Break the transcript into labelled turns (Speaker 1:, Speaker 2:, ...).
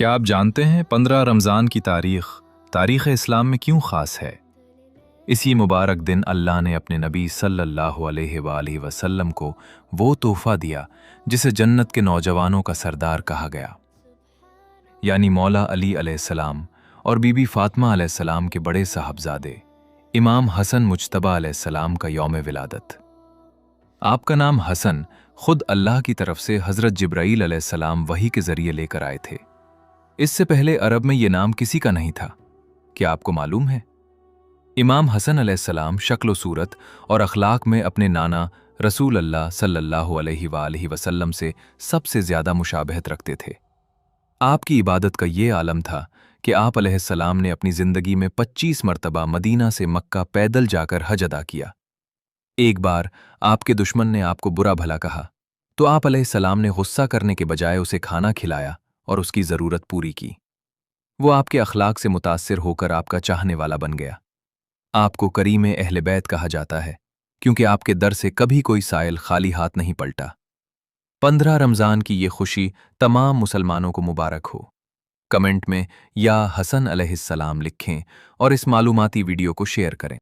Speaker 1: کیا آپ جانتے ہیں 15 رمضان کی تاریخ اسلام میں کیوں خاص ہے؟ اسی مبارک دن اللہ نے اپنے نبی صلی اللہ علیہ وآلہ وسلم کو وہ تحفہ دیا جسے جنت کے نوجوانوں کا سردار کہا گیا، یعنی مولا علی علیہ السلام اور بی بی فاطمہ علیہ السلام کے بڑے صاحبزادے امام حسن مجتبیٰ علیہ السلام کا یوم ولادت۔ آپ کا نام حسن خود اللہ کی طرف سے حضرت جبرائیل علیہ السلام وحی کے ذریعے لے کر آئے تھے۔ اس سے پہلے عرب میں یہ نام کسی کا نہیں تھا۔ کیا آپ کو معلوم ہے؟ امام حسن علیہ السلام شکل و صورت اور اخلاق میں اپنے نانا رسول اللہ صلی اللہ علیہ وآلہ وسلم سے سب سے زیادہ مشابہت رکھتے تھے۔ آپ کی عبادت کا یہ عالم تھا کہ آپ علیہ السلام نے اپنی زندگی میں 25 مرتبہ مدینہ سے مکہ پیدل جا کر حج ادا کیا۔ ایک بار آپ کے دشمن نے آپ کو برا بھلا کہا تو آپ علیہ السلام نے غصہ کرنے کے بجائے اسے کھانا کھلایا اور اس کی ضرورت پوری کی۔ وہ آپ کے اخلاق سے متاثر ہو کر آپ کا چاہنے والا بن گیا۔ آپ کو کریم اہل بیت کہا جاتا ہے کیونکہ آپ کے در سے کبھی کوئی سائل خالی ہاتھ نہیں پلٹا۔ 15 رمضان کی یہ خوشی تمام مسلمانوں کو مبارک ہو۔ کمنٹ میں یا حسن علیہ السلام لکھیں اور اس معلوماتی ویڈیو کو شیئر کریں۔